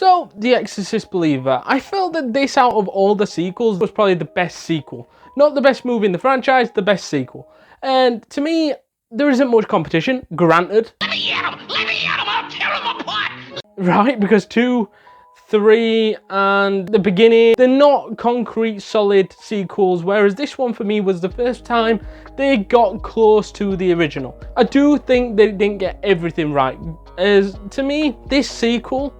So, The Exorcist Believer. I felt that this, out of all the sequels, was probably the best sequel. Not the best movie in the franchise, the best sequel. And to me, there isn't much competition, granted. Let me at him! Let me at him! I'll tear him apart! Right, because 2, 3, and the beginning, they're not concrete, solid sequels, whereas this one for me was the first time they got close to the original. I do think they didn't get everything right, as to me, this sequel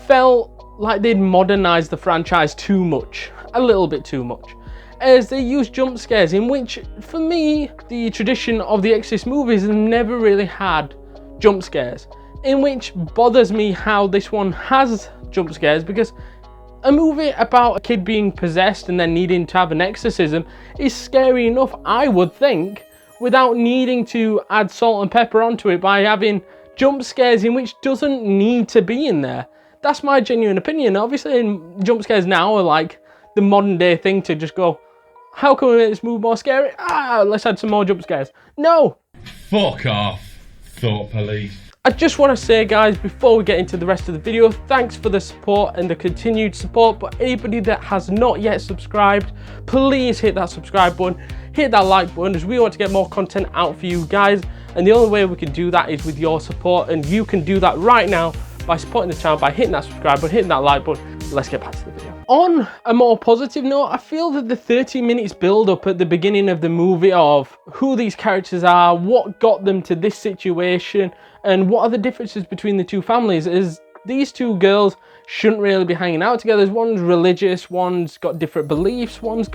felt like they'd modernized the franchise too much, a little bit too much, as they used jump scares, in which, for me, the tradition of the Exorcist movies has never really had jump scares, in which bothers me how this one has jump scares, because a movie about a kid being possessed and then needing to have an exorcism is scary enough, I would think, without needing to add salt and pepper onto it by having jump scares in which doesn't need to be in there. That's my genuine opinion. Obviously, jump scares now are like the modern day thing to just go, how can we make this movie more scary? Let's add some more jump scares. No! Fuck off, thought police. I just want to say, guys, before we get into the rest of the video, thanks for the support and the continued support, but anybody that has not yet subscribed, please hit that subscribe button, hit that like button, as we want to get more content out for you guys, and the only way we can do that is with your support, and you can do that right now by supporting the channel, by hitting that subscribe button, hitting that like button. Let's get back to the video. On a more positive note, I feel that the 30 minutes build up at the beginning of the movie of who these characters are, what got them to this situation, and what are the differences between the two families, is these two girls shouldn't really be hanging out together. One's religious, one's got different beliefs, one's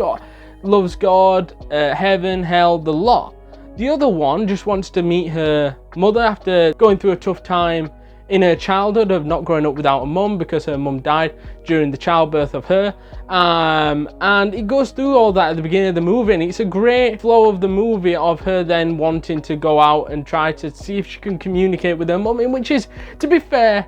loves God, heaven, hell, the lot. The other one just wants to meet her mother after going through a tough time in her childhood of not growing up without a mum because her mum died during the childbirth of her, and it goes through all that at the beginning of the movie, and it's a great flow of the movie of her then wanting to go out and try to see if she can communicate with her mum, which is, to be fair,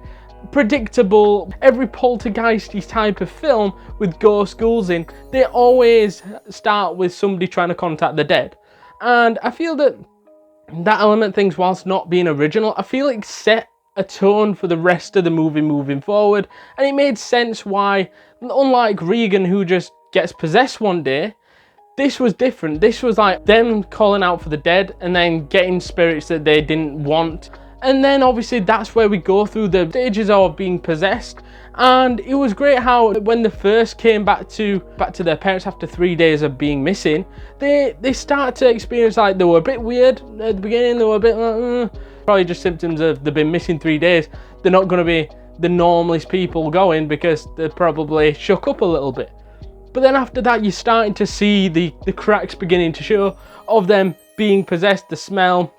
predictable. Every poltergeisty type of film with ghost schools in, they always start with somebody trying to contact the dead, and I feel that element things, whilst not being original, I feel it set a tone for the rest of the movie moving forward, and it made sense why, unlike Regan who just gets possessed one day, this was different. This was like them calling out for the dead and then getting spirits that they didn't want, and then obviously that's where we go through the stages of being possessed. And it was great how when they first came back to their parents after 3 days of being missing, they start to experience like they were a bit weird at the beginning. They were a bit probably just symptoms of they've been missing 3 days. They're not going to be the normalest people going because they're probably shook up a little bit. But then after that, you're starting to see the cracks beginning to show of them being possessed, the smell,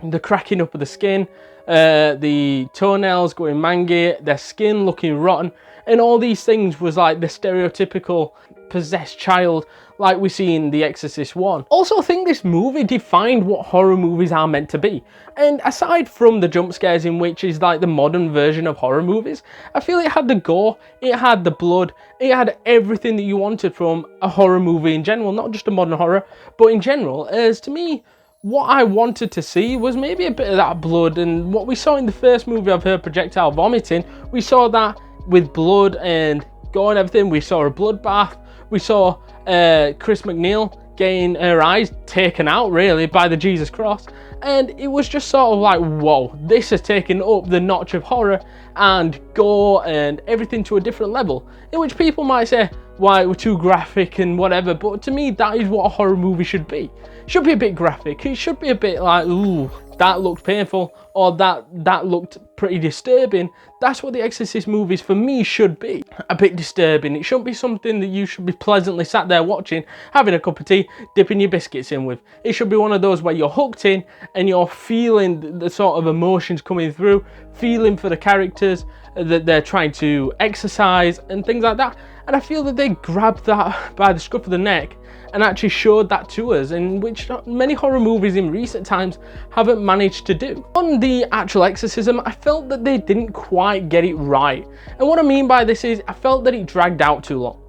the cracking up of the skin, the toenails going mangy, their skin looking rotten, and all these things was like the stereotypical possessed child like we see in The Exorcist 1. Also, I think this movie defined what horror movies are meant to be, and aside from the jump scares, in which is like the modern version of horror movies, I feel it had the gore, it had the blood, it had everything that you wanted from a horror movie in general, not just a modern horror, but in general. As to me, what I wanted to see was maybe a bit of that blood, and what we saw in the first movie of her projectile vomiting, we saw that with blood and gore and everything. We saw a bloodbath. We saw Chris McNeil getting her eyes taken out really by the Jesus cross, and it was just sort of like, whoa, this has taken up the notch of horror and gore and everything to a different level, in which people might say, why, it was too graphic and whatever, but to me that is what a horror movie should be. It should be a bit graphic, it should be a bit like, ooh, that looked painful, or that looked pretty disturbing. That's what the Exorcist movies for me should be, a bit disturbing. It shouldn't be something that you should be pleasantly sat there watching, having a cup of tea, dipping your biscuits in with. It should be one of those where you're hooked in and you're feeling the sort of emotions coming through, feeling for the characters that they're trying to exercise and things like that. And I feel that they grabbed that by the scruff of the neck and actually showed that to us, in which many horror movies in recent times haven't managed to do. On the actual exorcism, I felt that they didn't quite get it right. And what I mean by this is, I felt that it dragged out too long.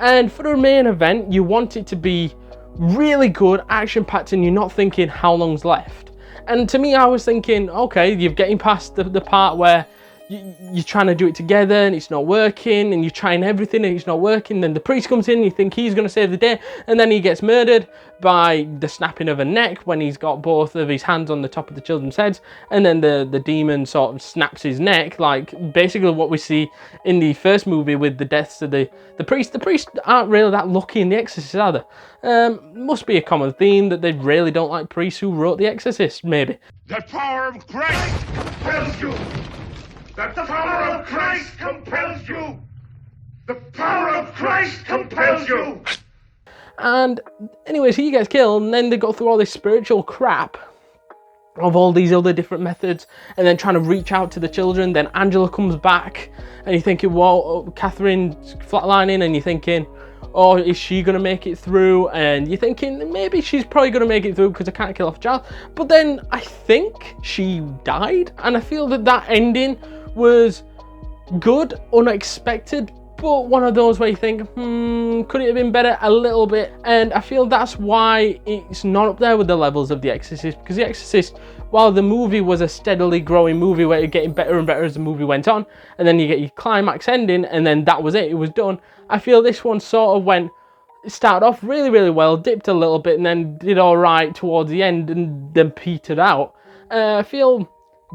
And for the main event, you want it to be really good, action-packed, and you're not thinking how long's left. And to me, I was thinking, okay, you're getting past the part where you're trying to do it together and it's not working, and you're trying everything and it's not working. Then the priest comes in and you think he's going to save the day, and then he gets murdered by the snapping of a neck when he's got both of his hands on the top of the children's heads, and then the demon sort of snaps his neck, like basically what we see in the first movie with the deaths of the priest. The priests aren't really that lucky in The Exorcist, are they? Must be a common theme that they really don't like priests who wrote The Exorcist, maybe. The power of Christ compels you. The power of Christ compels you. The power of Christ compels you. And anyways, he gets killed, and then they go through all this spiritual crap of all these other different methods, and then trying to reach out to the children. Then Angela comes back, and you're thinking, well, Catherine's flatlining, and you're thinking, oh, is she going to make it through? And you're thinking, maybe she's probably going to make it through because I can't kill off a child. But then I think she died, and I feel that ending was good, unexpected, but one of those where you think, could it have been better a little bit? And I feel that's why it's not up there with the levels of The Exorcist, because The Exorcist, while the movie was a steadily growing movie where it's getting better and better as the movie went on, and then you get your climax ending, and then that was it was done. I feel this one sort of started off really, really well, dipped a little bit, and then did all right towards the end, and then petered out. I feel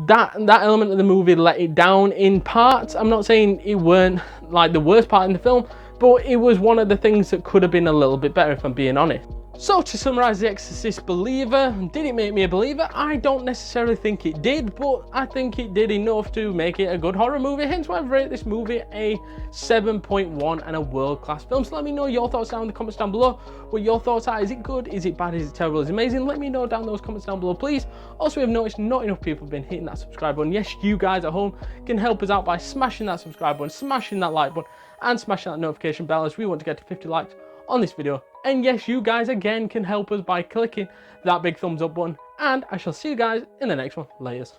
that element of the movie let it down in parts. I'm not saying it weren't like the worst part in the film, but it was one of the things that could have been a little bit better, if I'm being honest. So to summarise The Exorcist believer, did it make me a believer? I don't necessarily think it did, but I think it did enough to make it a good horror movie, hence why I've rated this movie a 7.1 and a world-class film. So let me know your thoughts down in the comments down below, what your thoughts are. Is it good? Is it bad? Is it terrible? Is it amazing? Let me know down in those comments down below, please. Also, we've noticed not enough people have been hitting that subscribe button. Yes, you guys at home can help us out by smashing that subscribe button, smashing that like button, and smashing that notification bell, as we want to get to 50 likes on this video. And yes, you guys again can help us by clicking that big thumbs up button, and I shall see you guys in the next one. Laters.